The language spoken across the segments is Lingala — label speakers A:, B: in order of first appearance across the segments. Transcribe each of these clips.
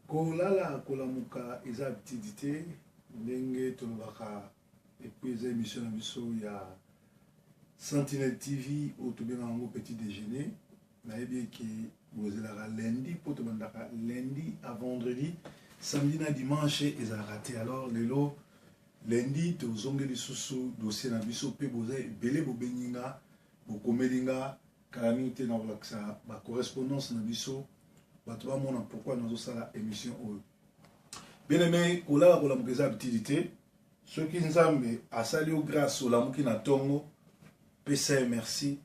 A: Kolala kolamuka eza activité ndenge tolobaka epuis eza émission na biso ya Sentinelle TV au tobenga yango petit déjeuner nayebi ke bozelaka lundi po tobandaka lundi à vendredi samedi na dimanche ezalaka te alors lelo lundi tozongeli susu dossier na biso pe boza ebele bobenginga bokomelinga kala mingi te na kolakisa bacorrespondance na biso bato bamona pourquoi nazosala émission oyo bien aimé kolala kolamuka eza utilité soki nzambe asali yo grâce olamuki na ntongo pesa ye merci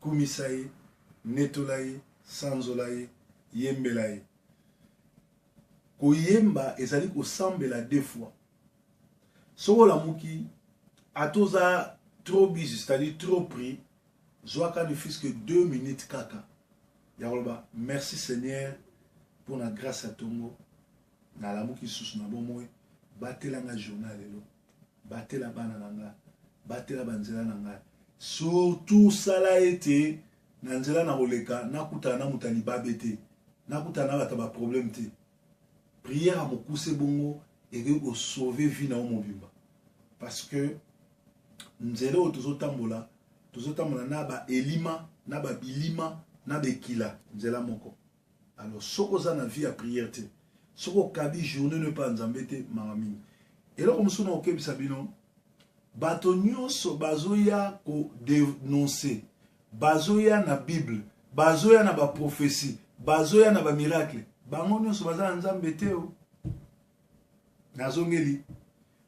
A: kumisa ye netola ye sanzola ye yembela ye koyemba ezali kosambela deux fois soki olamuki atoza trop busy c'est-à-dire trop pris zwaka ne fût-ce que 2 minutes kaka Yaloba, merci Seigneur pour la grâce à Tongo. Na l'amour qui sous na bon moi, battez la journal lelo, battez la banana, battez la banzela nanga. Surtout ça l'a été, nanzela na roleka, na kutana mutani babete, na kutana bataba problème te. Prière à mon c'est bongo et que sauver vie na mobimba. Parce que nzelo tozotambola na ba elima, na ba bilima. Na bekila nzela moko alors soko za na vie à prière te soko kabi journée ne pas nzambete mamami et là comme ça on okebisa bino bato nyonso bazoya ko dénoncer bazoya na bible bazoya na ba prophétie bazoya na ba miracle bango nyonso baza nzambete o nazongeli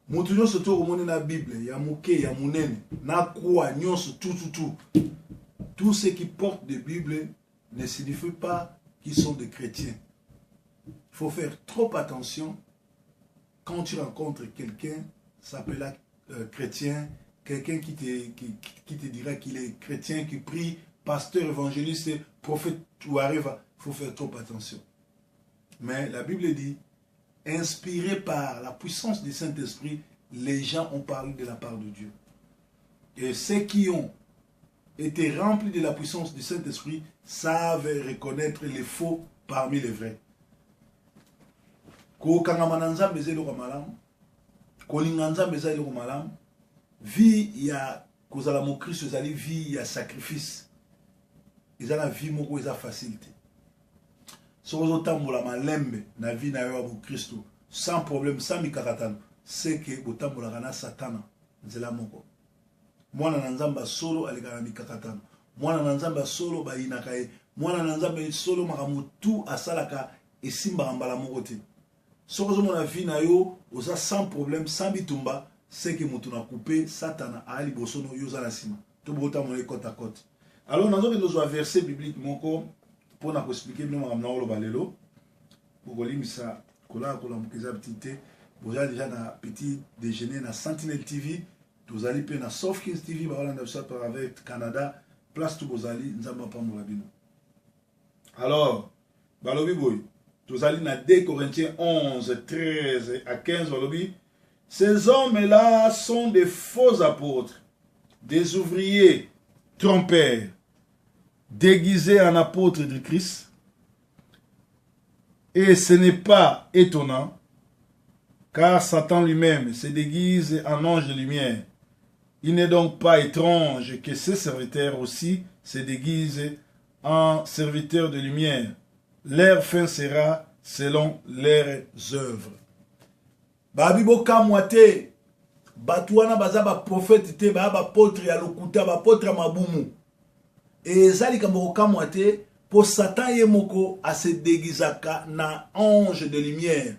A: mutu nyonso to komone na bible ya moke ya munene na croix nyonso tout tous ceux qui portent des Bibles ne signifient pas qu'ils sont des chrétiens. Il faut faire trop attention quand tu rencontres quelqu'un, s'appelle chrétien, quelqu'un qui te dira qu'il est chrétien, qui prie, pasteur, évangéliste, prophète ou arrive, il faut faire trop attention. Mais la Bible dit, inspiré par la puissance du Saint-Esprit, les gens ont parlé de la part de Dieu. Et ceux qui ont été remplis de la puissance du Saint-Esprit savent reconnaître les faux parmi les vrais. Vie ya kozala mo Christ ezali vie ya sacrifice. Ezala vie moko eza facilité. Sozo tambola malembe na vie na yo ya Christ sans problème sans mikakatano, c'est que botambola kana satana nzela moko. Mwana na nzamba solo alikana mikakatano mwana na nzamba solo bayinaka ye mwana na nzamba solo makamutu asalaka esimba mbala moko te soko zo mona vie na yo oza sans problème sans bitumba c'est que mutu na coupé satana ali bosono yo za la sima to bota mo côte à côte alors nazo ke dozo verset biblique moko pour na ko expliquer bien makamna olo balelo pour kolimisa kola mukiza petite boza déjà na petit déjeuner na Sentinelle TV. Tozali pe na Sofkins TV baolanda biso avec Canada place to bozali nzamba pambola bino. Alors balobi boy tozali na 2 Corinthiens 11 13 à 15 balobi ces hommes-là sont des faux apôtres, des ouvriers trompeurs déguisés en apôtres de Christ, et ce n'est pas étonnant car Satan lui-même se déguise en ange de lumière. Il n'est donc pas étrange que ses serviteurs aussi se déguisent en serviteurs de lumière. Leur fin sera selon leurs œuvres. Babibo kamwate, batuana bazaba prophète te, ba apôtre ya lokuta, ba apôtre mabumu. Et zali kambo kamwate, pour Satan yemoko a se déguisaka na ange de lumière.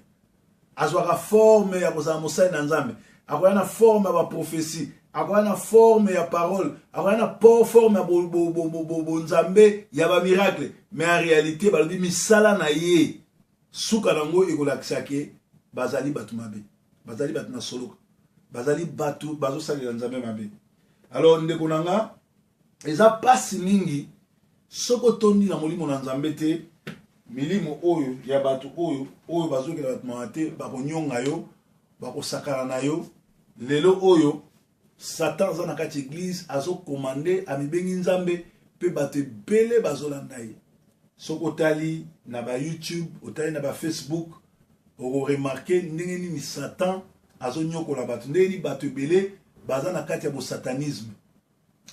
A: Azwaka forme ya kozala mosali na nzambe, akoya na forme ya prophétie, akoya na forme ya parole, akoya na forme ya nzambe ya ba miracle, mais en réalité balobi misala na ye suka nango ekolakisa ke bazali batu mabe, bazali batu na solo, bazali batu bazosalela nzambe mabe. Alors ndeko nanga eza pasi mingi soko tondi na molimo na nzambe te milimo oyo ya batu oyo bazokela batu mate bakonyonga yo bakosakana na yo lelo oyo Satan za na kati église azo commander amibengi nzambe pe batu bele bazolanda ye soko tali na ba YouTube otali na ba Facebook oko remarquer ndenge ni Satan azo nyokola bato ndenge ni bato ebele baza na kati ya bo satanisme.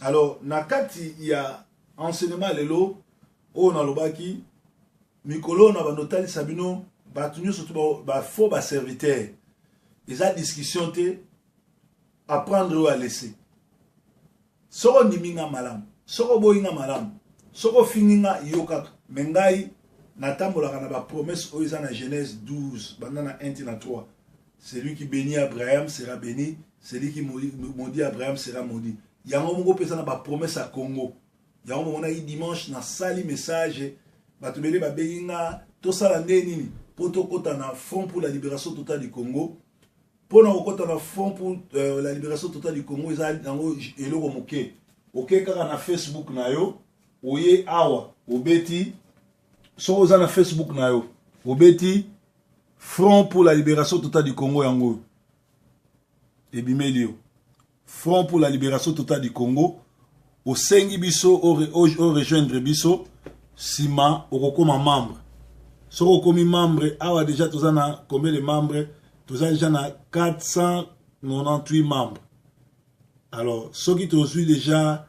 A: Alors na kati ya enseignement lelo o na lobaki mikolo na banotali sabino bato nyonso to ba faux ba serviteur eza discussion te apprendre ou à laisser. Soko niminga malam, soko boyinga malam, soko fininga yoka mengai natambolaka na ba promesse oyo eza na Genèse 12 banda na 1 na 3. Celui qui bénit Abraham sera béni, celui qui maudit Abraham sera maudit. Yango mongo pesa na ba promesse à Congo. Yango mongo na dimanche na sali message bato bele ba benga to sala nini poto kota na Front pour la libération totale du Congo. Pour na Front pour la libération totale du Congo eza yango eloko moke. OK kaka na Facebook na yo, oye awa, obeti so oza na Facebook na yo, obeti Front pour la libération totale du Congo yango. Ebimelio. Front pour la libération totale du Congo. Au sengi biso au rejoindre biso sima okokoma membre. So okomi membre awa déjà tozana combien de membres? Tozana déjà na 498 membres. Alors, ceux qui te suivent déjà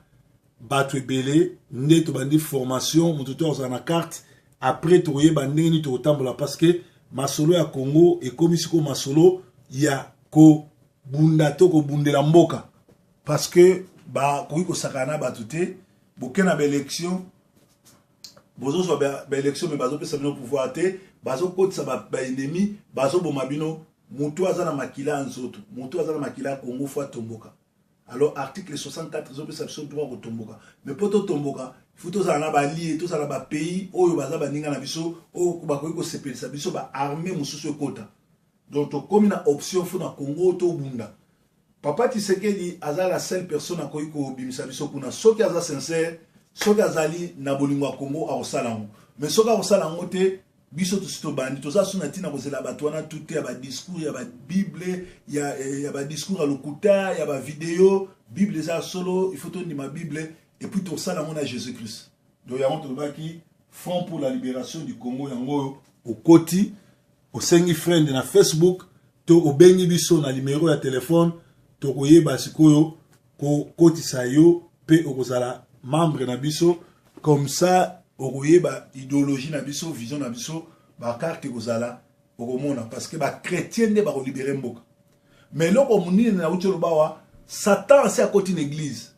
A: battu belé, nde to bandi formation, mon tuteur na carte après to yeba ndeni to tambola parce que masolo ya Congo et comme siko masolo ya ko bunda to ko bundela mboka parce que ba ko ko sakana batute bokena ba élection bozo so ba élection mais bazo pesa bino pouvoir te bazo kotisa ba ennemi bazo boma bino mutu azana makila nzoto mutu azana makila Congo fois tomboka. Alors article 64 zo pesa biso droit ko tomboka mais poto tomboka faut tous en abali tous en bas pays oyo baza baninga na biso o ba ko sepelisa biso ba armée mususu kota. Donc comme une option faut na Congo to bunda. Papa Tshisekedi aza la seule personne à koiko bimisa biso kuna soki aza sincère soki azali na bolingo ya Congo a osalango mais soki a osalango te biso to bandi to za suna tina kozela bato wana tout ya ba discours ya ba bible ya ba discours à lokuta ya ba vidéo bible za solo il faut to ni ma bible et puis tout ça dans Jésus-Christ. Donc il y a un qui Front pour la libération du Congo yango au Koti au sengi friend na Facebook to au bengi biso na numéro ya téléphone to koyeba sikoyo ko Koti sayo pe okozala membre na biso comme ça okoyeba idéologie na biso vision na biso ba carte kozala okomona parce que ba chrétien ne ba libérer mboka. Mais loko munini na utelo bawa Satan c'est à côté une église.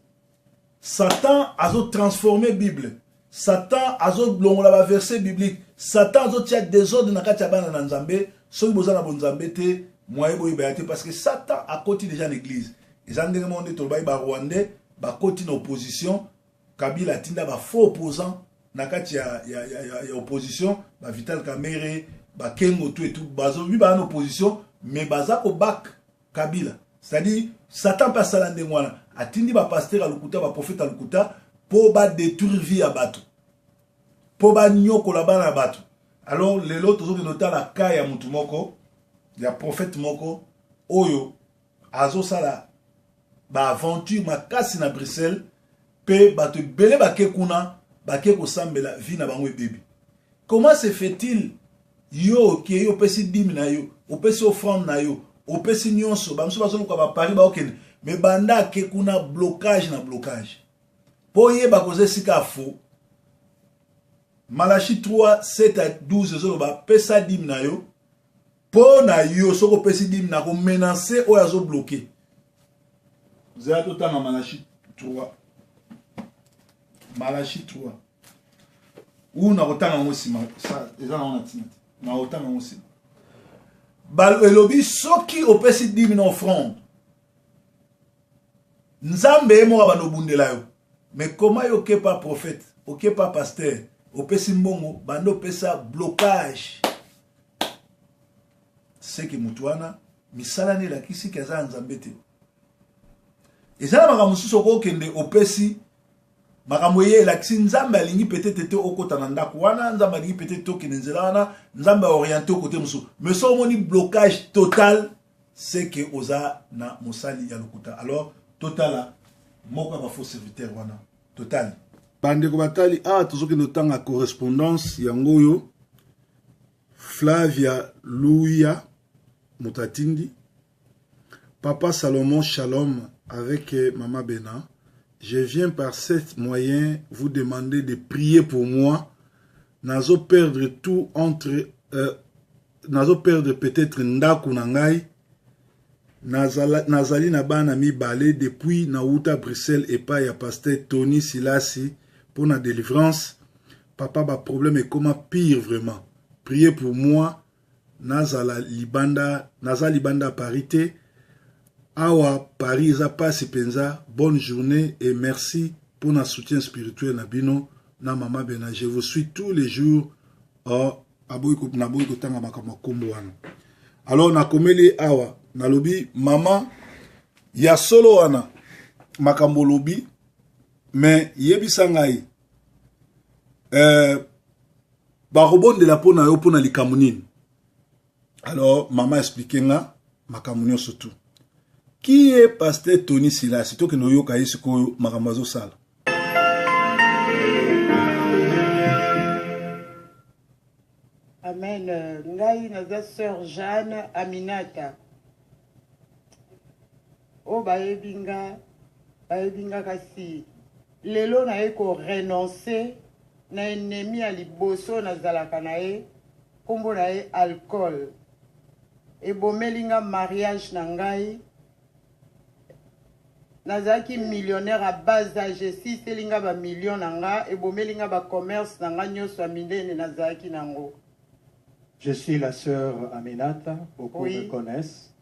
A: Satan a transformé la Bible. Satan a blongola verset biblique. Satan a tia désordre na kati ya bana na Nzambe. Soki bozana bon Nzambe te, moye boye bayate parce que Satan a côté déjà l'église. Et ça ndenge monde to ba Rwandais, ba côté na opposition, Kabila tinda ba faux opposant na kati ya opposition, ba Vital Kamerhe, ba Kengo tout et tout, bazo bi ba en opposition, mais baza ko back Kabila. C'est-à-dire Satan passe à l'endemwana. Atindi ba pasteur à lukuta ba prophète à lukuta pour ba détruire vie à bateau pour ba nyoko la bana bateau. Alors les autres ont noté la cas ya mutu moko ya prophète moko oyo azo sala ba aventure makasi na Bruxelles pe bato belé ba ke kuna ba ke ko sambela vie na bango bébé. Comment se fait-il yo ki yo pesi dim na yo o pesi offrande na yo o pesi nyonso ba mso ba zo ko ba Paris ba okene mais banda ke kuna blocage na blocage. Po yeba koze sika fo. Malachi 3, 7 à 12 zo ba pesa dim na yo. Po na yo soko pesi dim na ko menacer o yazo bloquer. Vous avez tout dans Malachi 3. Malachi 3. Ou na kotanga ngosima ça eza na onatina. Na kotanga ngosima. Bal elobi soki opesi dim na offrande. Nzambe mo abano bundela yo. Mais comment yo ke pas prophète, ok pas pasteur, opesi mbongo bando pesa blocage. C'est que mutuana misala ne la kisi kaza nzambe te. Ezala makamususu ko kende opesi makamoye la kisi nzambe alingi peut-être te okota na ndako wana nzambe alingi peut-être to kinenzela wana nzambe orienté côté musu. Mais so moni blocage total c'est que oza na musali ya lokuta. Alors total moko ba faux serviteur wana total bandeko batali tozoki notanga correspondance yango yo Flavia Louia Mutatindi, Papa Salomon Shalom avec Maman Bena. Je viens par cet moyen vous demander de prier pour moi. Nazo perdre tout entre nazo perdre peut-être ndaku nangai. Nazali na bana mibale depuis Nauta Bruxelles et pas ya pasteur Tony Silasi pour la délivrance. Papa, ba problème est comment pire vraiment. Priez pour moi. Nazala libanda parité. Awa Paris za passe penza. Bonne journée et merci pour notre soutien spirituel na bino na Mama Bena. Je vous suis tous les jours. Alors na komeli awa na lobi mama ya solo wana makambo lobi mais yebisa ngai barobondela pona yo pona likambo nini. Alors maman explique nga makambo nyonso surtout. Qui est pasteur Tony Silasi to ke no yoka yisiko makambo azosala.
B: Amen. Ngai naza sœur Jeanne Aminata. O baebinga kasi lelo na eko renoncer na ennemi ya liboso na zalaka na ye kombo na ye alcool. Ebomelinga mariage na ngai. Nazaki millionnaire à bas âge, si selinga ba million nanga ebomelinga ba commerce nanga nyoso amindene nazaki nango.
C: Je suis la sœur Aminata, beaucoup me connaissent.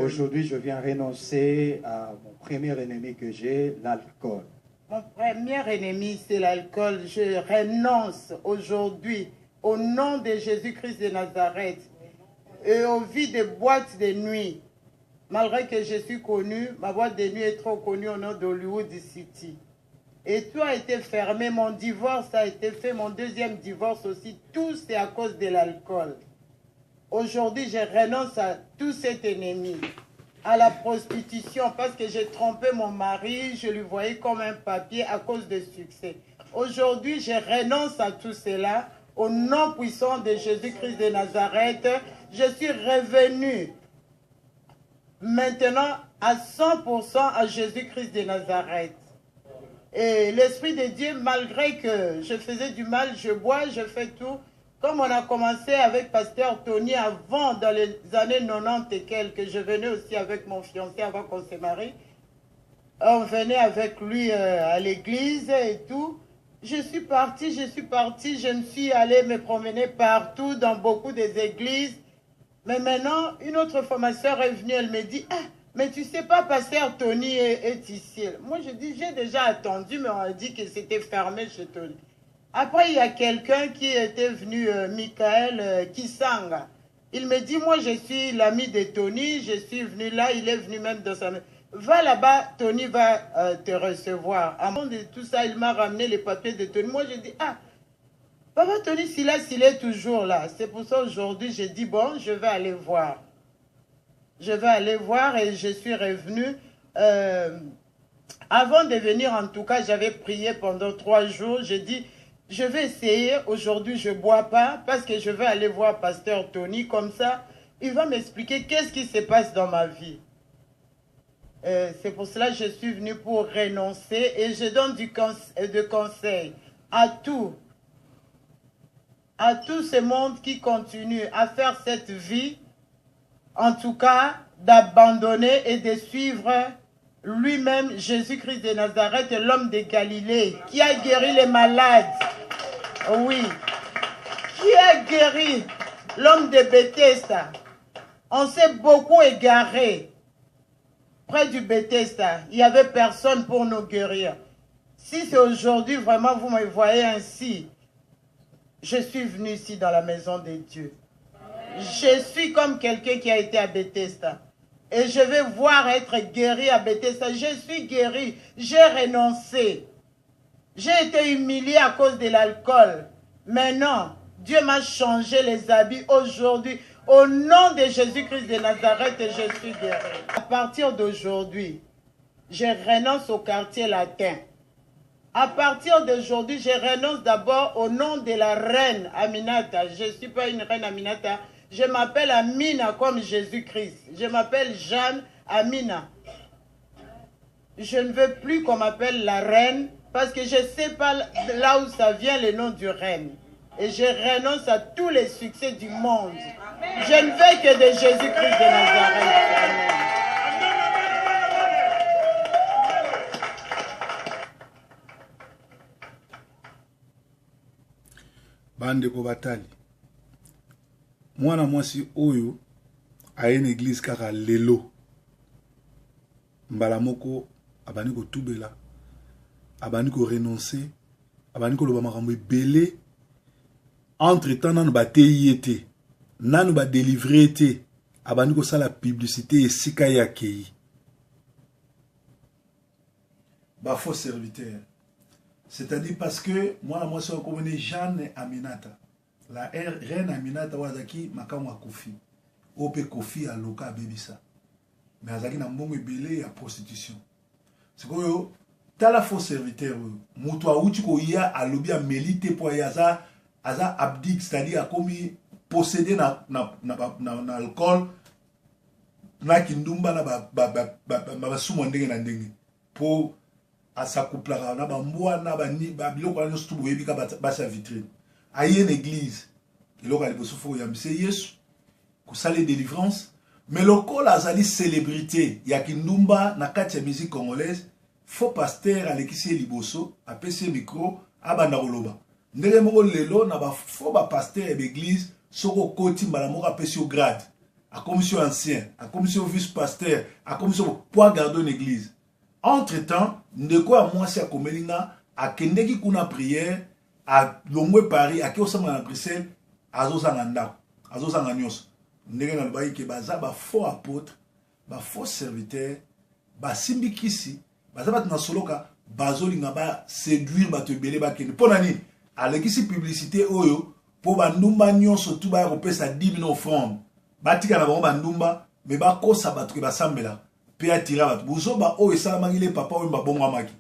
C: Aujourd'hui, je viens renoncer à mon premier ennemi que j'ai, l'alcool.
B: Mon premier ennemi, c'est l'alcool. Je renonce aujourd'hui, au nom de Jésus-Christ de Nazareth, et au vide des boîtes de nuit. Malgré que je suis connu, ma boîte de nuit est trop connue au nom d'Hollywood City. Et tout a été fermé, mon divorce a été fait, mon deuxième divorce aussi, tout c'est à cause de l'alcool. Aujourd'hui, je renonce à tout cet ennemi, à la prostitution, parce que j'ai trompé mon mari, je lui voyais comme un papier à cause de succès. Aujourd'hui, je renonce à tout cela, au nom puissant de Jésus-Christ de Nazareth. Je suis revenu maintenant à 100% à Jésus-Christ de Nazareth. Et l'Esprit de Dieu, malgré que je faisais du mal, je bois, je fais tout. Comme on a commencé avec Pasteur Tony avant, dans les années 90 et quelques, je venais aussi avec mon fiancé avant qu'on se marie. On venait avec lui à l'église et tout. Je suis partie, je me suis allée me promener partout, dans beaucoup des églises. Mais maintenant, une autre fois, ma soeur est venue, elle me dit, ah, mais tu sais pas, pasteur Tony est ici. Moi, je dis, j'ai déjà attendu, mais on a dit que c'était fermé chez Tony. Après, il y a quelqu'un qui était venu, Michael Kisanga. Il me dit, moi, je suis l'ami de Tony, je suis venu là, il est venu même dans sa maison. Va là-bas, Tony va te recevoir. À mon de tout ça, il m'a ramené les papiers de Tony. Moi, je dis, ah, Papa Tony Silas, il est toujours là. C'est pour ça aujourd'hui, j'ai dit, bon, je vais aller voir. Je vais aller voir et je suis revenu. Avant de venir, en tout cas, j'avais prié pendant 3 jours. J'ai dit, je vais essayer. Aujourd'hui, je ne bois pas parce que je vais aller voir Pasteur Tony. Comme ça, il va m'expliquer qu'est-ce qui se passe dans ma vie. C'est pour cela que je suis venu pour renoncer et je donne de conseils à tout ce monde qui continue à faire cette vie. En tout cas, d'abandonner et de suivre lui-même Jésus-Christ de Nazareth, l'homme de Galilée, qui a guéri les malades. Oui. Qui a guéri l'homme de Bethesda. On s'est beaucoup égaré. Près du Bethesda, il n'y avait personne pour nous guérir. Si c'est aujourd'hui, vraiment, vous me voyez ainsi, je suis venu ici dans la maison de Dieu. Je suis comme quelqu'un qui a été à Bethesda. Et je vais voir être guéri à Bethesda. Je suis guéri. J'ai renoncé. J'ai été humilié à cause de l'alcool. Maintenant, Dieu m'a changé les habits aujourd'hui. Au nom de Jésus-Christ de Nazareth, je suis guéri. À partir d'aujourd'hui, je renonce au quartier latin. À partir d'aujourd'hui, je renonce d'abord au nom de la reine Aminata. Je ne suis pas une reine Aminata. Je m'appelle Amina comme Jésus-Christ. Je m'appelle Jeanne Amina. Je ne veux plus qu'on m'appelle la reine parce que je ne sais pas là où ça vient le nom du reine. Et je renonce à tous les succès du monde. Je ne veux que de Jésus-Christ de Nazareth. Amen.
A: Bande ko batali. Mwana mwasi oyo a une église kaka lelo. Mbala moko abani ko tubela. Abani ko renoncer. Abani ko loba makambo ebele. Entre temps nanu ba teyete. Nanu ba délivrer te. Abani ko sala publicité esika yakei. Ba faux serviteur. C'est-à-dire parce que moi, la moitié comme Jeanne Aminata. La reine Aminata wazaki makamwa Kofi. Ope Kofi a loka bebisa. Mais azaki na mbongo ebele ya prostitution. C'est que tala faux serviteur mutu auti ko ya alobi a melite po ya aza abdique, c'est-à-dire a commis posséder na alcool na kindumba na ba sumo ndenge na ndenge pour asakupla na bambwa na bani biloko ya nyoso tubo yebika basa vitrine aye une église iloko ali bosofo ya mse Yesu kusale délivrance mais lokola azali célébrité ya kindumba na kati ya musique congolaise faux pasteur alekisi liboso apesi micro abanda koloba ndenge moko lelo na ba faux ba pasteur ya église soko koti mbala moko apesi au grade a commission ancien a commission vice pasteur a commission pour garder une église. Entre-temps, ndeko a mwasi a komelinga a kendeki kuna prière a longwe Paris a ki osama na Bruxelles azosanga ndako azosanga nyonso ndenge na bayi ke baza ba faux apôtre ba faux serviteur ba simbikisi baza bat na soloka bazolinga ba séduire bato ebele ba kende pona nini alekisi publicité oyo po bandumba nyonso tu ba kopesa 10 000 offrandes batika na bango bandumba me bakosa bato ke basambela pe atira bato buzoba oyo esalamaki le papa oyo babongwamaki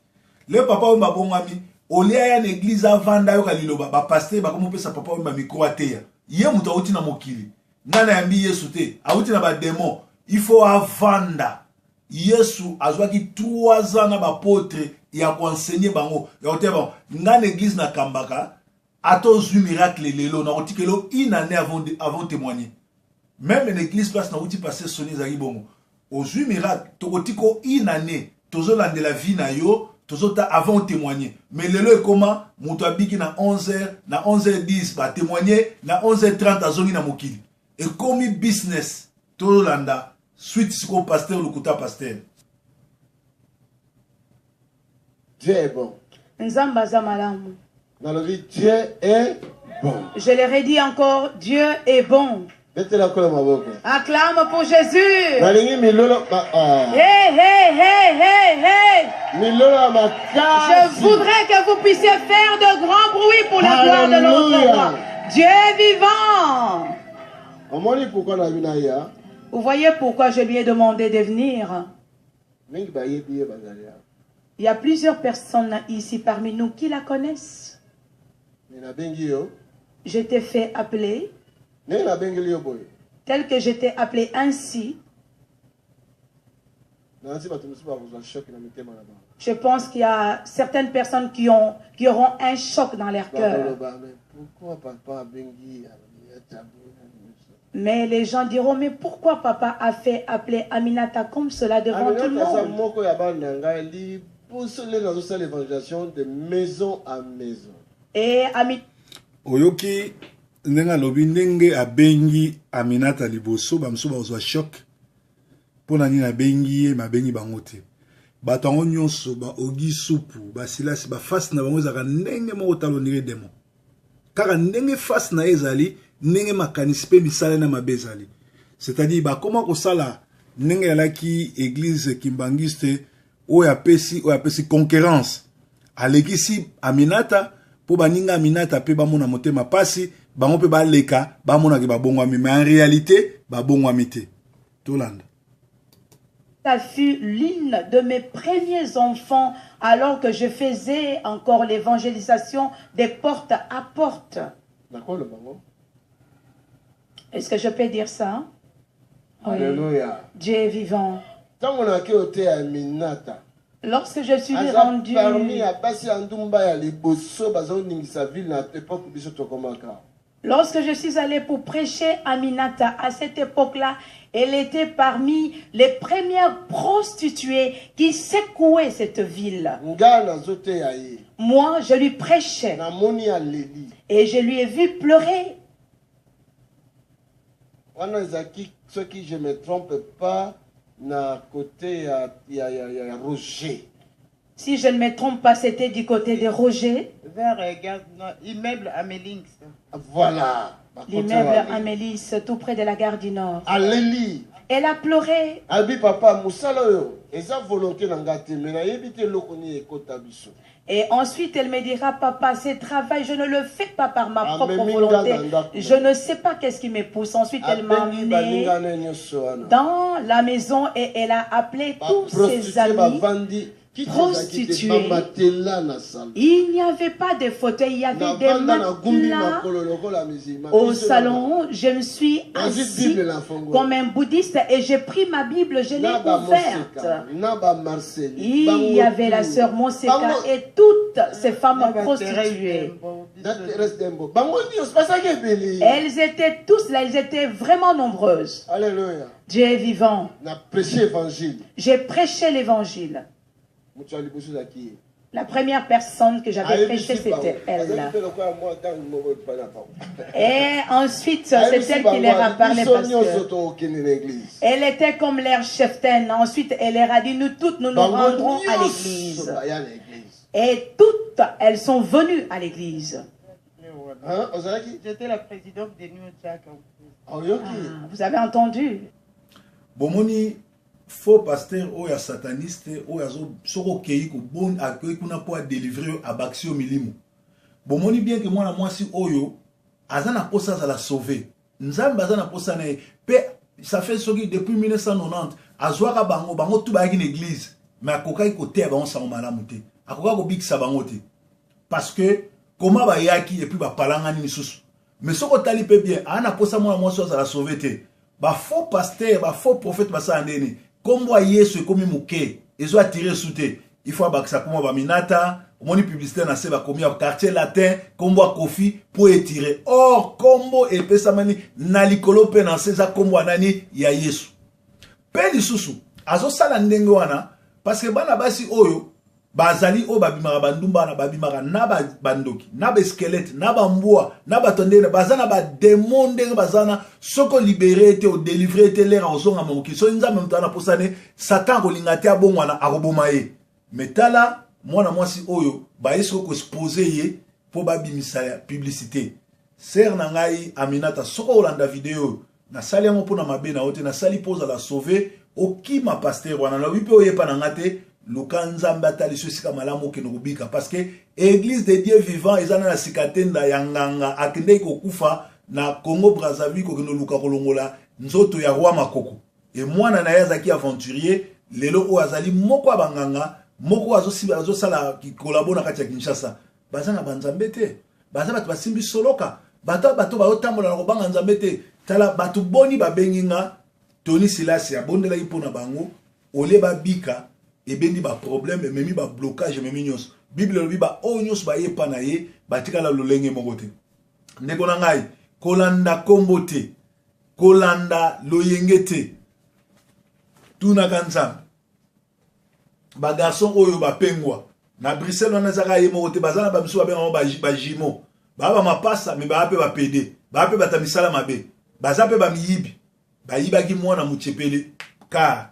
A: le papa oyo babongwami olia ya na église avanda yo kaliloba bapaster bakomopesa papa oyo bamikro ateya ye moto auti na mokili nana yambi Yesu te auti na bademon il faut avanda Yesu azwaki 3 ans na bapotre ya koenseigner bango ya koteya bango nga na église na kambaka atozwi miracle lelo na kotikelo une année avant témoigner même l'église place na uti passer sonner zaki bongo aux miracle tokotiko une année tozola de la vie na yo tozota avant témoigner mais lelo comment muto abiki na 11h na 11h10 ba témoigner na 11h30 azongi na mokili et comme business tolanda suite siko pasteur lukuta pasteur.
D: Dieu est bon.
E: Nzamba zamalam.
D: Dans la vie, Dieu est bon.
E: Je leur ai dit encore, Dieu est bon.
D: Acclame
E: pour Jésus.
D: Hey,
E: hey, hey, hey, hey. Je voudrais que vous puissiez faire de grands bruits pour la gloire de notre roi. Dieu est vivant. Vous voyez pourquoi je lui ai demandé de venir. Il y a plusieurs personnes ici parmi nous qui la connaissent. Je t'ai fait appeler. Tel que j'étais appelé ainsi. Je pense qu'il y a certaines personnes qui auront un choc dans leur cœur. Mais les gens diront, mais pourquoi papa a fait appeler Aminata comme cela devant tout le monde?
D: De maison à maison.
E: Et Aminata.
A: Oyoki ndenga lobi ndenge abengi Aminata liboso bamso bazwa choc pona nini abengi ye mabengi bango te bato yango nyonso ba ogi supu ba silasi ba face na bango ezaka ndenge moko talonire demo kaka ndenge face na ezali ndenge makanisi pe misala na mabe ezali c'est-à-dire bakoma kosala ndenge yalaki église kimbangiste oyo apesi concurrence alekisi Aminata po baninga Aminata pe bamona motema pasi bango pe baleka bamona ke babongwami mais en réalité babongwami te tolanda.
E: Ça fut l'une de mes premiers enfants alors que je faisais encore l'évangélisation des portes à porte. Est-ce que je peux dire ça? Oui.
D: Alléluia.
E: Dieu est vivant. Lorsque je suis rendu... Lorsque je suis allé pour prêcher à Minata, à cette époque-là, elle était parmi les premières prostituées qui secouaient cette ville. Moi, je lui prêchais et je lui ai vu pleurer.
D: Ce qui, je ne me trompe pas, na côté il y a Roger.
E: Si je ne me trompe pas, c'était du côté de Roger.
B: Vers l'immeuble Amélis.
D: Voilà.
E: L'immeuble Amélis, tout près de la gare du Nord.
D: Alléluia.
E: Elle a pleuré.
D: Abi papa musala yo. Eza volonté nangate mena yebite lokoni ekota biso.
E: Et ensuite, elle me dira, papa, ce travail, je ne le fais pas par ma propre volonté. Je ne sais pas qu'est-ce qui me pousse. Ensuite, elle m'a amené dans la maison et elle a appelé tous ses amis prostituées. Il n'y avait pas de fauteuil, il y avait des matelas. Au salon, je me suis assis comme un bouddhiste et j'ai pris ma Bible, je l'ai ouverte. Il y avait la sœur Monseka et toutes ces femmes prostituées. Elles étaient tous là, elles étaient vraiment nombreuses.
D: Alléluia.
E: Dieu est vivant.
D: J'ai
E: prêché l'évangile. La première personne que j'avais prêchée, c'était elle. Et ensuite, c'est elle qui leur a parlé parce que elle était comme leur cheftaine. Ensuite, elle leur a dit, nous toutes, nous nous rendrons à l'église. Et toutes, elles sont venues à l'église.
B: J'étais la présidente de New Jack.
E: Vous avez entendu?
A: Bomoni, faux pasteur ou ya sataniste ou ya soko kei ko bon accueil kuna pour délivrer à Baxio Milimu. Bomoni bien que moi na moi si oyo azana posa za la sauver. Nzambe azana posa na pe ça fait soki depuis 1990 azwaka bango tout ba une église mais akoka ko te ba on sa malamu te. Akoka ko bikisa bango te. Parce que comment ba yaki et puis ba palanga ni susu. Mais soko tali pe bien ana posa moi so za la sauver te. Ba faux pasteur, ba faux prophète ba sa ndeni. Comme Yesu comme Mouké, ils ont attiré sous thé. Il faut que ça comme Minata, mon publicité na seba comme au quartier latin, comme Kofi pour étirer. Or combo et pesamani nalikolo pe na seza comme nani ya Yesu. Pe lisusu azo sala ndenge wana parce que bana basi oyo bazali o babimaka bandumba na babimaka na bandoki na ba squelette na bambua na batondene bazana ba démon ndenge bazana soko libéré te o délivré te lera ozonga moki so nzambe mutana posane satan ko lingati abongwana akoboma ye metala mwana mwasi oyo ba yeso ko exposer ye po babimisa publicité ser na ngai Aminata soko olanda vidéo na sali yango pona mabe na ote na sali poza la sauver okima pasteur wana na wipe oyepa na ngate Lukanzamba tali sika malamu kenobika parce que église de Dieu vivant ezana na sikatenda yanganga akende kokufa na Congo Brazzaville ko luka kolongola nzoto ya roi makoko et mwana na yazaki aventurier lelo o azali moko abanganga moko azo sala ki collabore na kati ya Kinshasa bazana banzambe te bazana batu basimbi soloka bato ba otambola na kobanga nzambe te tala batu boni babenginga Tony Silas ya bondela ipona bango ole babika et bendi ba problème et memi ba blocage memi nyos bible lobi ba o nyos ba yepa na ye batika la lolenge mokote ndeko na ngai kolanda kombote kolanda loyengete tuna kanza ba garçon oyo ba pengwa na Bruxelles on azaka ye mokote bazana ba biso ba benga ba jimo ba mapasa me ba ape ba pede ba ape batamisala mabe bazape ba miyibi ba yibaki mwana muchepele car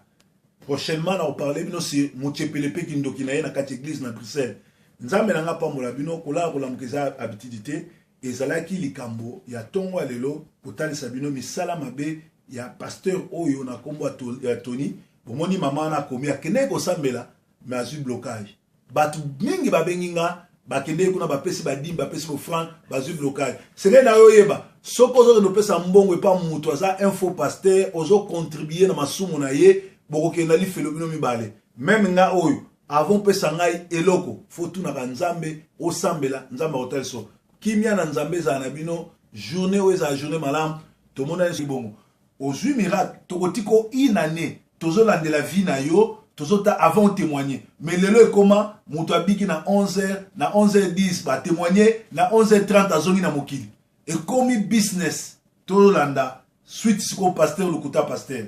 A: prochainement on parler bino si muchepelepe kindoki na ye na kati église na Bruxelles nzambe nanga pambola bino kola mukeza habitude ezalaki likambo ya tongo lelo kotalisa bino misala mabe ya pasteur oyo na kombo ya Tony bomoni mama na komi akende ko sambela mais azu blocage batu mingi babenginga bakende kuna bapesi badimba bapesi bo franc bazu blocage c'est na yo yeba soko zo no pesa mbongo pa mutu aza info pasteur ozo contribuer na masumu na ye bokokenda li felobino mibale même nga oyo avant pesa ngai eloko faut tout na nzambe osambela nzambe hotel so kimia na nzambe za na bino journée ou eza journée malam to mona esi bongo ozui miracle tokotiko inane tozolande la vie na yo tozota avant témoigner mais lelo ekoma moto abiki na 11h na 11h10 ba témoigner na 11h30 azongi na mokili ekomi business tolanda suite siko pasteur lokuta pasteur.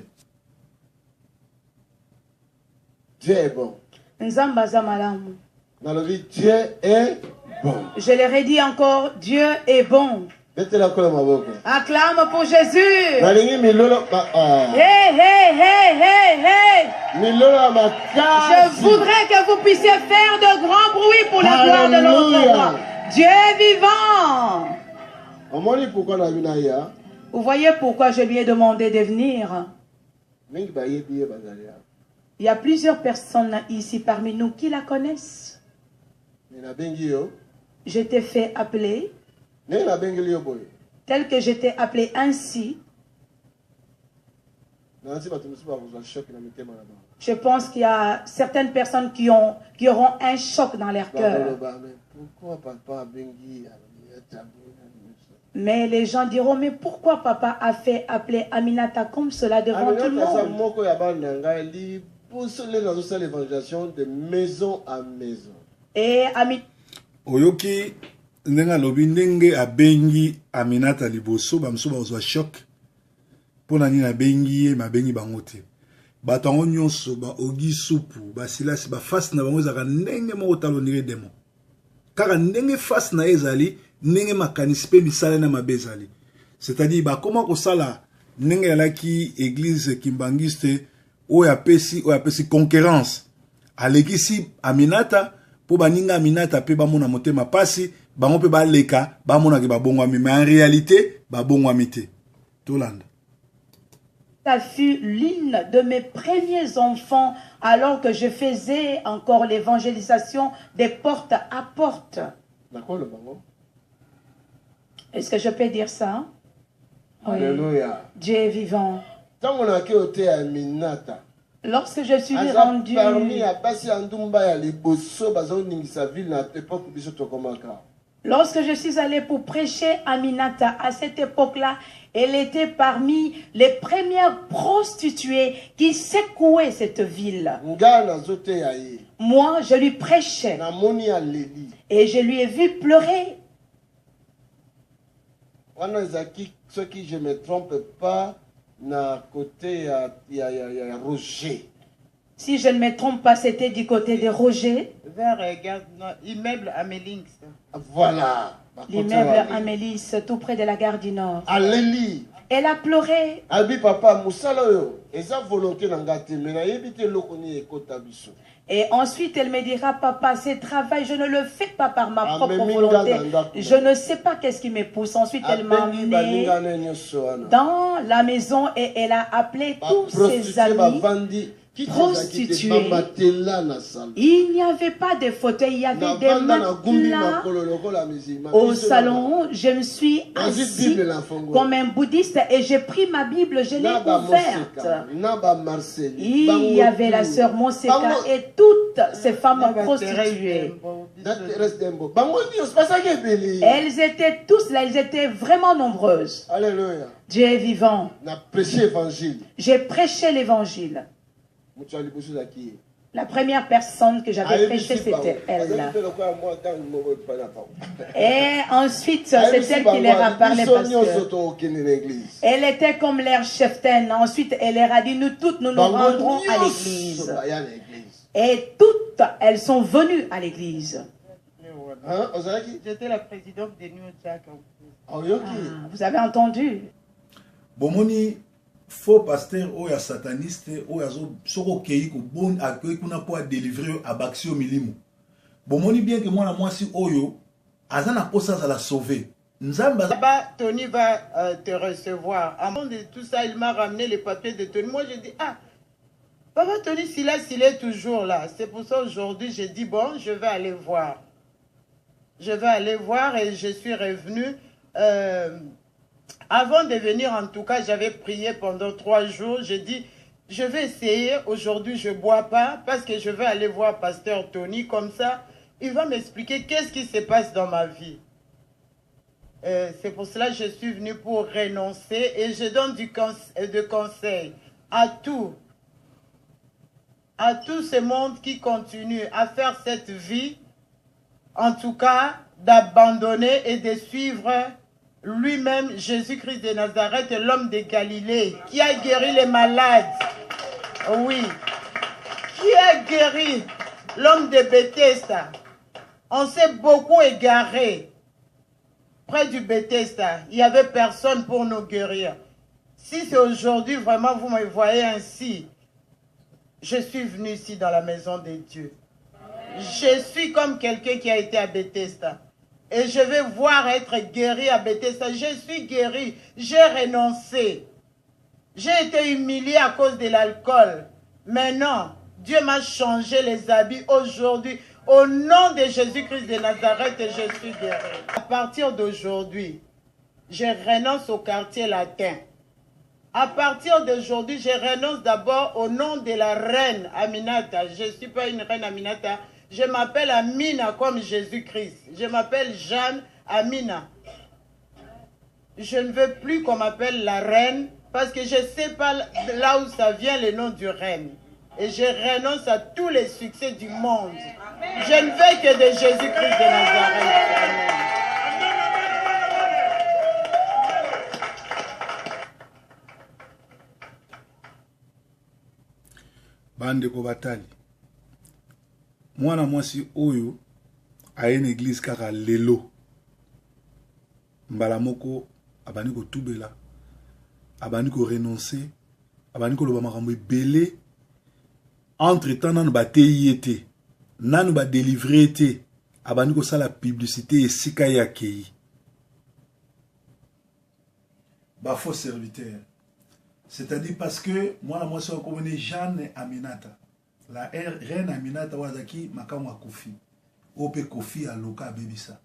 D: Dieu est bon.
E: Nzamba za malamu.
D: Dans la vie, Dieu est bon.
E: Je le redis encore, Dieu est bon. Acclame pour Jésus. Hey, hey, hey, hey, hey. Je voudrais que vous puissiez faire de grands bruits pour la gloire de notre roi. Dieu est vivant. Vous voyez pourquoi je lui ai demandé de venir. Il y a plusieurs personnes ici parmi nous qui la connaissent. Je t'ai fait appeler. Tel que j'étais appelé ainsi. Je pense qu'il y a certaines personnes qui auront un choc dans leur cœur. Mais les gens diront, mais pourquoi papa a fait appeler Aminata comme cela devant tout le monde?
D: De maison à maison.
E: Et Aminata.
A: Oyoki ndenga lobi ndenge abengi Aminata liboso bamso bazwa choc pona nini abengi mabengi bango te bato yango nyonso ba ogi supu ba silasi ba face na bango ezaka ndenge moko talonire demo kaka ndenge face na ezali ndenge makanisi pe misala na mabe ezali c'est-à-dire ba koma kosala ndenge yalaki église kimbangiste oyo apesi concurrence alekisi Aminata po baninga Aminata pe bamona motema pasi bango pe baleka bamona ke babongwami mais en réalité babongwami te tolanda.
E: Ça fut l'une de mes premiers enfants alors que je faisais encore l'évangélisation des porte à porte. Est-ce que je peux dire ça? Oui.
D: Alléluia.
E: Dieu est vivant. Lorsque je suis rendu, lorsque je suis allé pour prêcher Aminata, à cette époque-là, elle était parmi les premières prostituées qui secouaient cette ville. Moi, je lui prêchais et je lui ai vu pleurer.
D: Ce qui, je ne me trompe pas, na côté il y a Roger.
E: Si je ne me trompe pas, c'était du côté de Roger.
B: Vers l'immeuble Amélis.
D: Voilà.
E: L'immeuble Amélis, tout près de la gare du Nord.
D: Alléluia.
E: Elle a pleuré.
D: Abi papa musalayo, eza volonté nangate mena yebite lokoni ekota biso.
E: Et ensuite, elle me dira, papa, ce travail, je ne le fais pas par ma propre volonté. Je ne sais pas qu'est-ce qui me pousse. Ensuite, elle m'a amené dans la maison et elle a appelé tous ses amis prostituées. Il n'y avait pas de fauteuil, il y avait des matelas. Au salon, je me suis assis comme un bouddhiste et j'ai pris ma Bible, je l'ai ouverte. Il y avait la sœur Monseka et toutes ces femmes prostituées. Elles étaient tous là, elles étaient vraiment nombreuses.
D: Alléluia.
E: Dieu est vivant. J'ai prêché l'évangile. La première personne que j'avais prêchée, c'était elle. Et ensuite, c'est elle qui leur a parlé parce que elle était comme leur cheftaine. Ensuite, elle leur a dit, nous toutes, nous nous rendrons à l'église. Et toutes, elles sont venues à l'église.
B: J'étais la présidente de New Jack.
E: Vous avez entendu?
A: Bomoni faux pasteur ou ya sataniste ou ya soko kei ko bon accueil kuna pour délivrer abaxio milimo. Bomoni bien que moi la mwasi oyo azana posa za la sauver. Nzamba
B: Tony va te recevoir. À moment de tout ça, il m'a ramené les papiers de Tony. Moi j'ai dit papa Tony Silas il est toujours là. C'est pour ça aujourd'hui j'ai dit bon, je vais aller voir. Je vais aller voir et je suis revenu. Avant de venir, en tout cas, j'avais prié pendant 3 jours. J'ai dit, Je vais essayer. Aujourd'hui, je ne bois pas parce que je vais aller voir Pasteur Tony. Comme ça, il va m'expliquer qu'est-ce qui se passe dans ma vie. C'est pour cela que je suis venu pour renoncer et je donne de conseils à tout ce monde qui continue à faire cette vie, en tout cas d'abandonner et de suivre lui-même Jésus-Christ de Nazareth, l'homme de Galilée, qui a guéri les malades. Oui, qui a guéri l'homme de Bethesda. On s'est beaucoup égaré. Près du Bethesda, il n'y avait personne pour nous guérir. Si c'est aujourd'hui, vraiment, vous me voyez ainsi, je suis venu ici dans la maison de Dieu. Je suis comme quelqu'un qui a été à Bethesda. Et je vais voir être guéri à Bethesda. Je suis guéri. J'ai renoncé. J'ai été humilié à cause de l'alcool. Maintenant, Dieu m'a changé les habits aujourd'hui. Au nom de Jésus-Christ de Nazareth, je suis guéri. À partir d'aujourd'hui, je renonce au quartier latin. À partir d'aujourd'hui, je renonce d'abord au nom de la reine Aminata. Je ne suis pas une reine Aminata. Je m'appelle Amina comme Jésus-Christ. Je m'appelle Jeanne Amina. Je ne veux plus qu'on m'appelle la reine parce que je ne sais pas là où ça vient le nom du reine. Et je renonce à tous les succès du monde. Je ne veux que de Jésus-Christ de Nazareth. Amen.
A: Bande ko batali. Mwana mwasi oyo a une église kaka lelo. Mbala moko abani ko tubela. Abani ko renoncer. Abani ko loba makambo ebele. Entre-temps nanu ba teyete. Nanu ba délivrer te. Abani ko sala publicité et sika yakei. Ba faux serviteur. C'est-à-dire parce que moi, la moitié on Jeanne Aminata. La reine Aminata wazaki makamu Kofi. Ope Kofi a loka bebisa.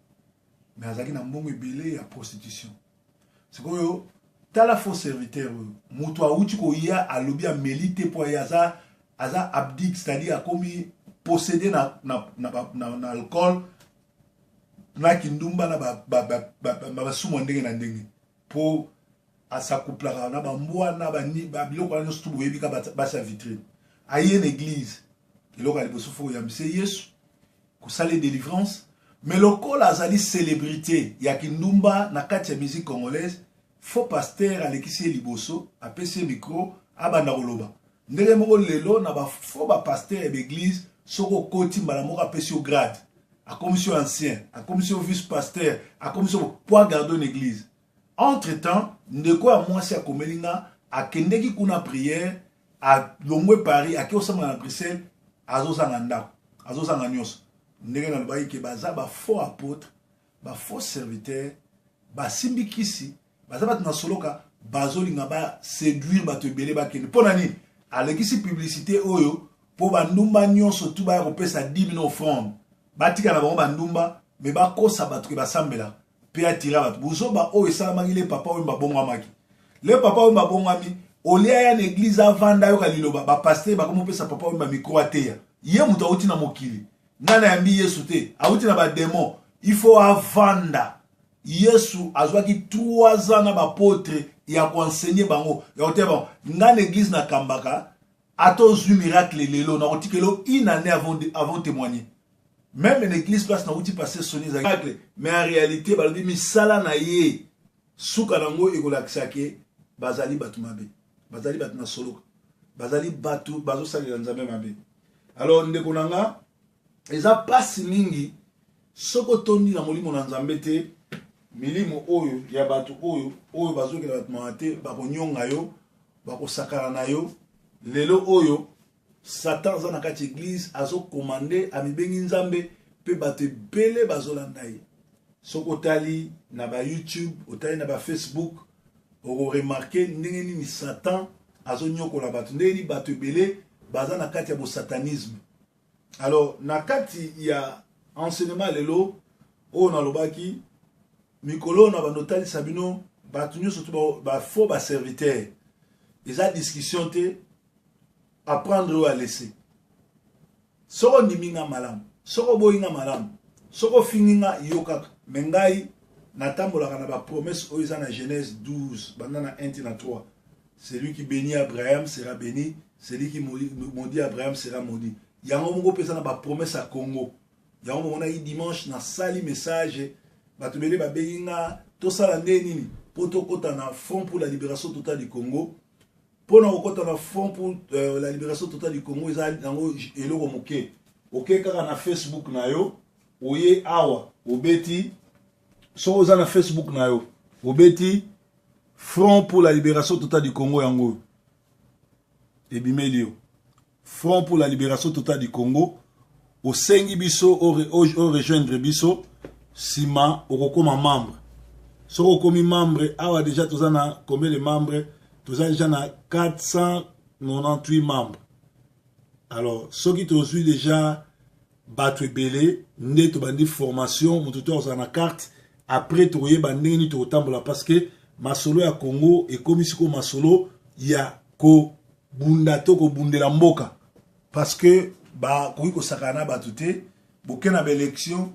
A: Mais azaki na mbongo ebele ya prostitution. C'est que tala faux serviteur mutu auti ko ya alobi a melite po ya aza abdique, c'est-à-dire a commis posséder na alcool na kindumba na ba sumo ndenge na ndenge pour asakouplaka na bambwa na bani biloko na nyonso boyebika basa vitrine aye une église eloko ya liboso fo yambise yesu kosala délivrance mais lokola azali célébrité ya kindumba na kati ya musique congolaise faux pasteur alekisi ye liboso apesi micro abanda koloba ndenge moko lelo na bafaux bapasteur ya baeglise soko okoti mbala moko apesi yo grade akomisi yo ancien akomisi yo vice pasteur akomisi yo poids garder une église. Entre-temps, ndeko ya mwasi akomelinga akendeki kuna prière a longwe Paris aki osama na Bruxelles azosanga ndako azosanga nyonso ndenge na lobai ke baza ba faux apôtre ba faux serviteur ba simbikisi baza bat na soloka bazolinga ba séduire bato ebele bakende pona nini alekisi publicité oyo po bandumba nyonso tu ba kopesa 10 000 offrandes batika na bango bandumba me bakosa bato ke basambela pe atira bato buzoba oyo esalamaki le papa oyo babongwamaki le papa oyo babongwami olia ya na église avanda yo kaliloba bapaster bakomopesa papa oyo bamikro ateya ye moto auti na mokili nana yambi yesu te auti na bademon il faut avanda yesu azwaki 3 ans na bapotre ya koenseigner bango ya koteya bango nga na église na kambaka atozwi miracle lelo na kotikelo une année avant témoigner. Même l'église place na outil passer sonner miracle mais en réalité balobi misala na ye suka nango ekolakisake bazali batu mabe bazali batu na solo bazali batu bazo salela nzambe mabe. Alors ndeko nanga eza pasi mingi soko tondi na molimo na nzambe te milimo oyo ya batu oyo bazokela batu mate bakonyonga yo bakosakala na yo lelo oyo Satan za na kati église azo commandé amibengi nzambe pe bato ebele bazolanda ye soko otali na ba YouTube otali na ba Facebook oko remarquer ndenge nini Satan azo nyokola bato ndenge ni bato ebele baza na kati ya bo satanisme. Alors na kati ya enseignement lelo o na lobaki mikolo na bandotali sabino bato nyonso to ba faux ba serviteur eza discussion te apprendre ou à laisser. Soko niminga malam, soko boinga malam, soko fininga yoka mengai natambola na ba promesse oiza na Genèse 12, bandana 1 na 3. Celui qui bénit Abraham sera béni, celui qui maudit Abraham sera maudit. Yango mongo pesa na ba promesse à Congo. Yango mona yi dimanche na sali message batubele ba beinga to sala nini poto kota na Front pour la libération totale du Congo. Pour na Front pour la libération totale du Congo eza yango eloko moke. OK kaka na Facebook na yo, oye awa, obeti so oza na Facebook na yo, obeti Front pour la libération totale du Congo yango. Ebimelio. Front pour la libération totale du Congo. Au sengi biso au rejoindre biso sima au kokoma membre. So kokomi membre awa déjà tozana combien de membres? Tozana déjà na 498 membres. Alors ceux qui tozui déjà battu belé nde to bandi formation mututo ozana carte après toye bandeni to tambola parce que masolo ya Congo et comme siko masolo ya ko bunda to ko bundela mboka parce que ba koyi ko sakana batute bokena ba élection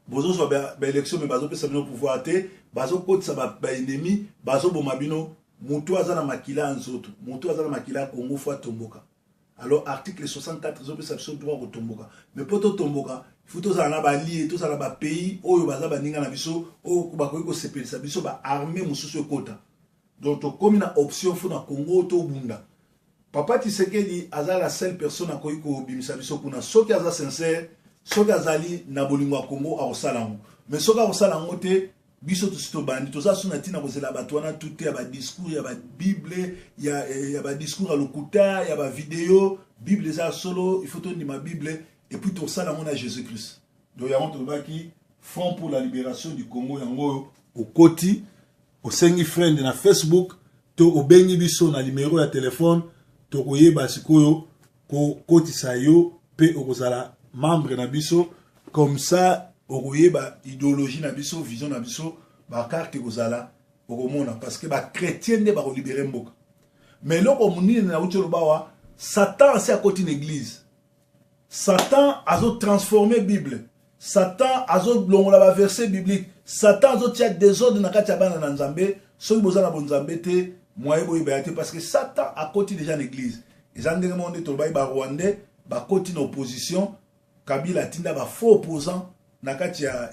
A: bozo so ba élection mais bazo pesa bino pouvoir te bazo kotisa ba ennemi bazo boma bino mutu azana makila nzoto mutu azana makila Congo fois tomboka. Alors article 64 zo pesa biso droit ko tomboka mais poto tomboka il faut to zana ba lié to zana ba pays oyo baza baninga na biso o ba koyi ko sepelisa biso ba armée mususu ekota. Donc comme na option fo na Congo to bunda. Papa Tshisekedi aza la seule personne à koyi ko bimisa biso kuna soki aza sincère soki azali na bolingo ya Congo a osalango mais soki a osalango te biso to bandi to za suna tina kozela bato wana tout ya ba discours ya ba bible ya ba discours à lokuta ya ba vidéo bible za solo il faut to ni ma bible et puis to sala mona Jésus-Christ. Donc ya monto baki Front pour la libération du Congo yango au koti au sengi friend na Facebook to obengi biso na numéro ya téléphone to koyeba sikoyo ko kotisa yo pe okozala membre na biso comme ça okoyeba idéologie na biso vision na biso ba carte kozala okomona parce que ba chrétien nde ba ko libérer mboka mais loko munini na utelo bawa Satan c'est à côté d'une église. Satan a transformé Bible. Satan a longola ba verset biblique. Satan a tia désordre na kati ya bana na Nzambe, soki bozana bon Nzambe te moye boye bayate parce que Satan a côté déjà l'église. Les andenge monde to ba Rwandais ba côté na opposition, Kabila tinda ba faux opposant na kati ya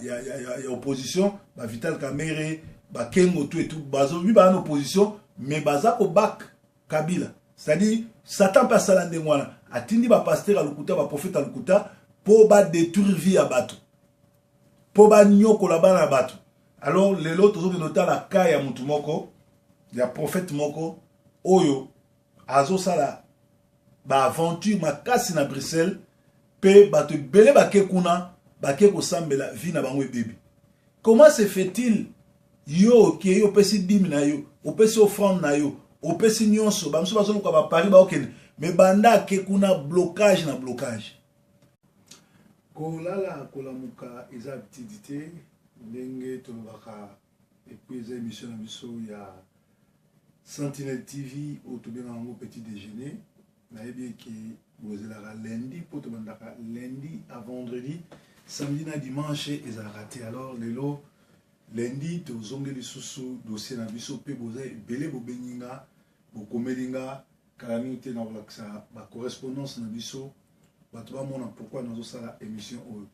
A: opposition, ba Vital Kamerhe, ba Kengo tout et tout, bazo bi ba en opposition mais baza ko back Kabila. C'est-à-dire Satan passe à l'ande wana atindi ba pasteur à lokuta ba prophète à lokuta pour ba détruire vie à bateau. Pour ba nyoko la bana bateau. Alors les autres ont noté la cas ya mutu moko, ya prophète moko oyo azo sala ba aventure makasi na Bruxelles pe bato belé ba ke kuna ba ke ko sambela vie na bango bébé. Comment se fait-il yo ki yo pesi dim na yo, o pesi offrande na yo, o pesi nyonso ba mso bazo ko ba Paris ba okene mais banda ke kuna blocage na blocage. Kolala kolamuka eza activité ndenge tolobaka epeza émission na biso ya Sentinelle TV au tobenga ngo petit déjeuner na yebi ki bozelaka lundi po tobandaka lundi à vendredi samedi na dimanche ezalaka te. Alors lelo lundi tozongeli susu dossier na biso pe boza ebele bobenginga bokomelinga kala mingi te na kolakisa ba correspondance na biso bato bamona pourquoi nazosala émission oyo.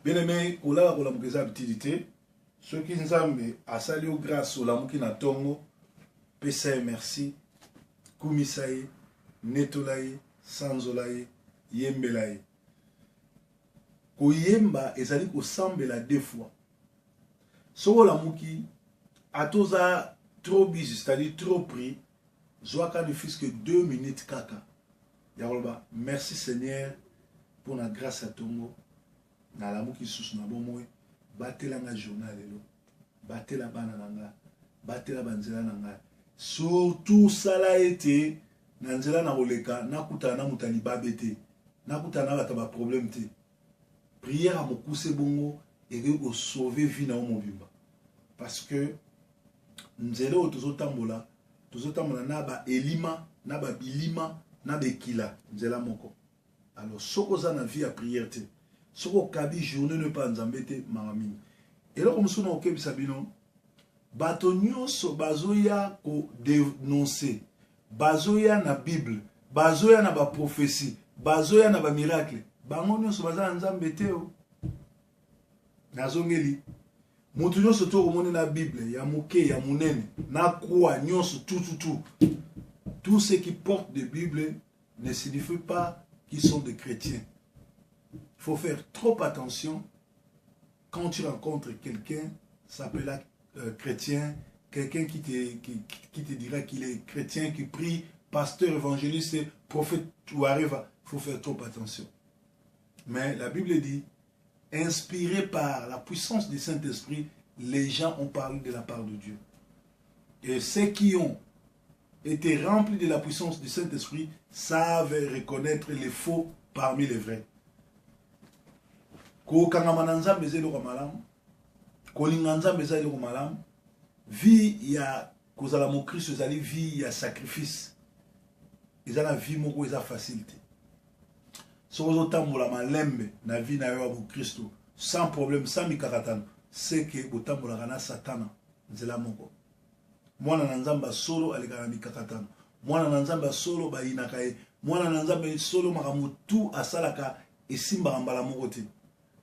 A: Bien aimé kolala kolamuka eza utilité soki Nzambe asali yo grâce olamuki na tongo pesa ye merci kumisa ye netola ye sanzola ye yembela ye. Koyemba ezali kosambela deux fois soki olamuki atoza trop busy c'est-à-dire trop pris zwaka ne fût-ce que 2 minutes kaka Yaroba, merci Seigneur pour la grâce à Tongo. Na l'amour qui sous na bon moi, battez la journal lelo, battez la banana, battez la banzela nanga. Surtout ça l'a été, nanzela na roleka, na kutana mutaliba bete, na kutana bataba problème te. Prière à mon c'est bongo et que sauver vie na mobimba. Parce que nzela otozo tambola, tozotambola na ba elima na ba bilima na bekila nzela moko. Alors soko za na vie à prière te soko kabi journée ne pas nzambe te mamami. Et là comme ça na okebisa bino bato nyonso bazoya ko dénoncer bazoya na Bible bazoya na ba prophétie bazoya na ba miracle bango nyonso baza nzambe te o nazongeli mutu nyonso to komoni na Bible ya moke ya munene na croix nyonso tout ceux qui portent de Bible ne signifie pas qu'ils sont des chrétiens. Il faut faire trop attention quand tu rencontres quelqu'un s'appelle chrétien, quelqu'un qui te dira qu'il est chrétien, qui prie, pasteur, évangéliste, prophète ou arrive, il faut faire trop attention. Mais la Bible dit, inspiré par la puissance du Saint-Esprit, les gens ont parlé de la part de Dieu. Et ceux qui ont été remplis de la puissance du Saint-Esprit savent reconnaître les faux parmi les vrais. Vie ya kozala mo Christ ezali vie ya sacrifice. Ezala vie moko eza facilité. Sozo tambola malembe na vie na yo ya Christ sans problème sans mikakatano, c'est que botambola kana satana nzela moko. Mwana na nzamba solo alikana mikakatano. Mwana na nzamba solo ba inakaye. Mwana na nzamba solo makamutu asalaka esimba mbala moko te.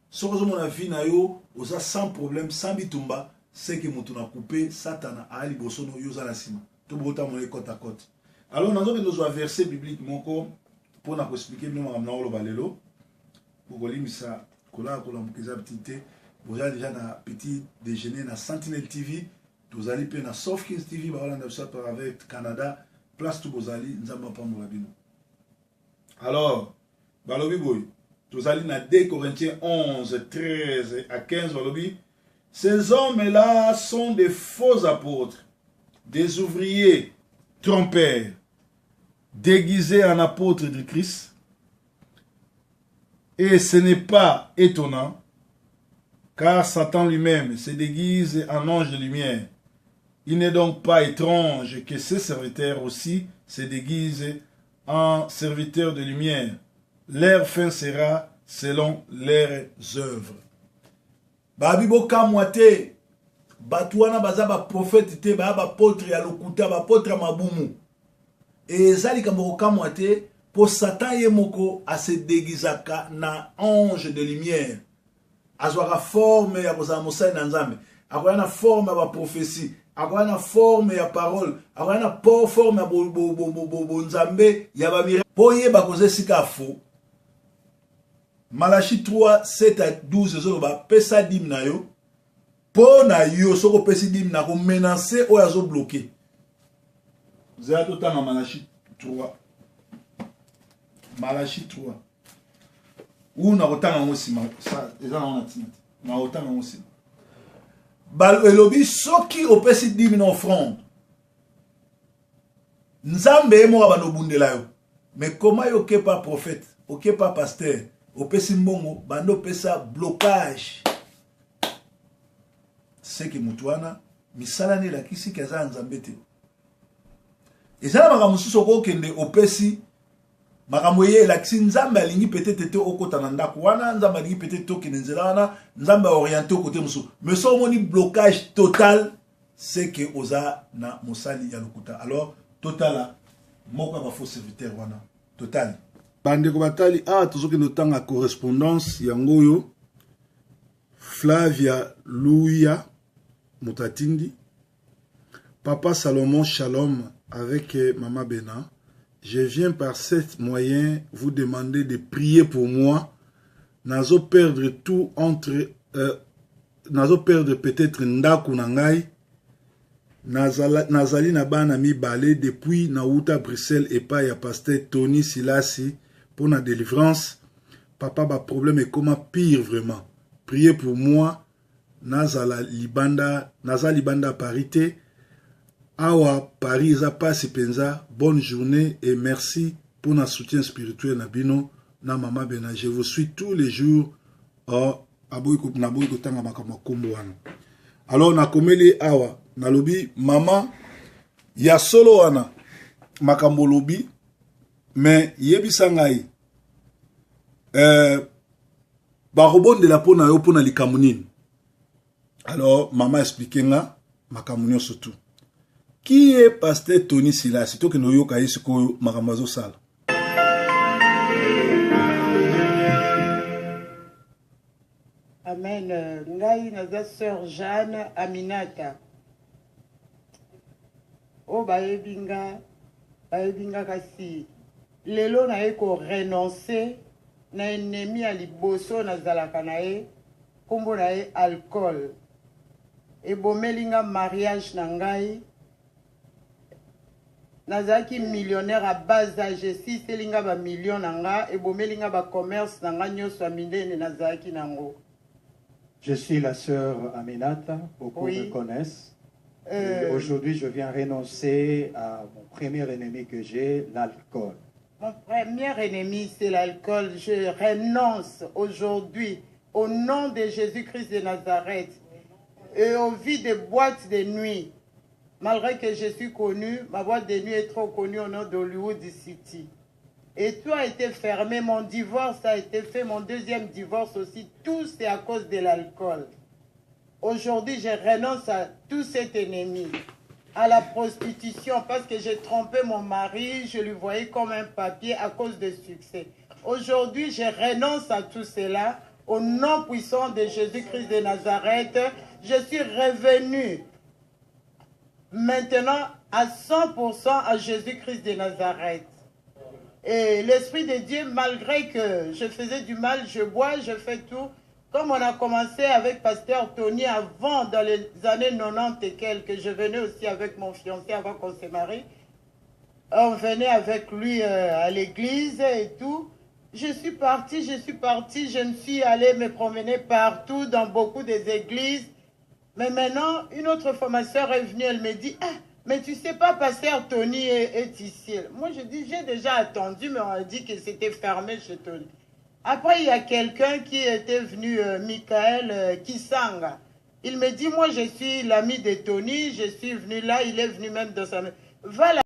A: Sozo mona vie na yo oza sans problème sans bitumba. C'est que nous avons coupé Satan à Ali Bosono Yosana Sima. Tout le monde est côte à côte. Alors, nous avons un verset biblique pour nous expliquer. Nous avons un balelo. Pour lire ça, vous avez déjà un petit déjeuner dans Sentinel TV. Vous allez payer dans Sofkins TV. Vous allez avec Canada. Place tout vous allez. Nous avons pas de alors, Balobi Boy. Vous allez dans 2 Corinthiens 11, 13 à 15. Balobi. Ces hommes-là sont des faux apôtres, des ouvriers trompeurs, déguisés en apôtres de Christ. Et ce n'est pas étonnant, car Satan lui-même se déguise en ange de lumière. Il n'est donc pas étrange que ses serviteurs aussi se déguisent en serviteurs de lumière. Leur fin sera selon leurs œuvres. Babibo kamwate batuana bazaba prophète te ba apôtre ya lokuta ba apôtre mabumu et zali kambo kamwate pour Satan yemoko a se déguisaka na ange de lumière azwaka forme ya kozala mosali na nzambe akoya na forme ya prophétie akoya na forme ya parole akoya na forme ya nzambe ya ba miracle boye bakoze sika fo. Malachi 3, 7 à 12, zoba pesa dim na yo. Po na yo, soko pesi dim na ko menacer ou yazo bloqué. Vous avez tout dans Malachi 3. Malachi 3. Ou na kotanga ngosima, ça eza na onatina. Na kotanga ngosima. Bal elobi soki opesi dim na offrande. Nzambe mo abano bundela yo. Mais comment yo ke pas prophète, ok pas pasteur? Au pesi mbongo bando pesa blocage c'est que mutuana misala ne la kisi kaza nzambe te ezala makamususu ko kende opesi makamoye la kisi nzambe alingi peut-être te okota na ndako wana nzambe alingi peut-être to kinenzela wana nzambe orienté au côté musu mais so moni blocage total c'est que oza na mosali ya lokuta alors totala moko ba faux serviteur wana total. Bandeko batali tozoki notanga correspondance yangoyo Flavia Louia Mutatindi Papa Salomon Shalom avec Maman Bena. Je viens par cet moyen vous demander de prier pour moi. Nazo perdre tout entre nazo perdre peut-être ndaku nangai. Nazali na bana mi balé depuis Nauta Bruxelles et pas ya pasteur Tony Silasi. Pour la délivrance, papa, ba problème est comment pire vraiment. Priez pour moi, Nazala Libanda parité. Awa Paris a passé penza. Bonne journée et merci pour notre soutien spirituel Nabino, na Mama Bena. Je vous suis tous les jours. Alors, na komeli awa, na lobi, maman, ya solo wana makambo lobi mais yebisa ngai bakobondela mpo na yo mpo na likambo nini. Alors maman explique nga makambo nyonso tu. Qui est pasteur Tony Silas? To ke no yoka ye sikoyo makambo azosala.
B: Amen. Ngai naza sœur Jeanne Aminata. O bayebinga kasi lelo na ye ko renoncer na ennemi ya liboso nazalaka na ye kombo na ye alcool. Ebomelinga mariage na ngai. Nazaki millionnaire à bas âge, si selinga ba million nanga ebomelinga ba commerce nanga nyoso amindene nazaki nango.
C: Je suis la sœur Aminata, beaucoup me connaissent. Aujourd'hui, je viens renoncer à mon premier ennemi que j'ai, l'alcool.
B: Mon premier ennemi, c'est l'alcool. Je renonce aujourd'hui au nom de Jésus-Christ de Nazareth et au vide des boîtes de nuit. Malgré que je suis connu, ma boîte de nuit est trop connue au nom d'Hollywood City. Et tout a été fermé, mon divorce a été fait, mon deuxième divorce aussi, tout c'est à cause de l'alcool. Aujourd'hui, je renonce à tout cet ennemi, à la prostitution, parce que j'ai trompé mon mari, je lui voyais comme un papier à cause de succès. Aujourd'hui, je renonce à tout cela, au nom puissant de Jésus-Christ de Nazareth. Je suis revenu maintenant à 100% à Jésus-Christ de Nazareth. Et l'Esprit de Dieu, malgré que je faisais du mal, je bois, je fais tout. Comme on a commencé avec Pasteur Tony avant, dans les années 90 et quelques, je venais aussi avec mon fiancé avant qu'on se marie. On venait avec lui à l'église et tout. Je suis partie, je me suis allée me promener partout, dans beaucoup des églises. Mais maintenant, une autre fois, ma soeur est venue, elle me dit, ah, mais tu sais pas, Pasteur Tony est ici. Moi, je dis, j'ai déjà attendu, mais on a dit que c'était fermé chez Tony. Après, il y a quelqu'un qui était venu, Michael Kisanga. Il me dit, moi, je suis l'ami de Tony, je suis venu là, il est venu même dans sa... Va là.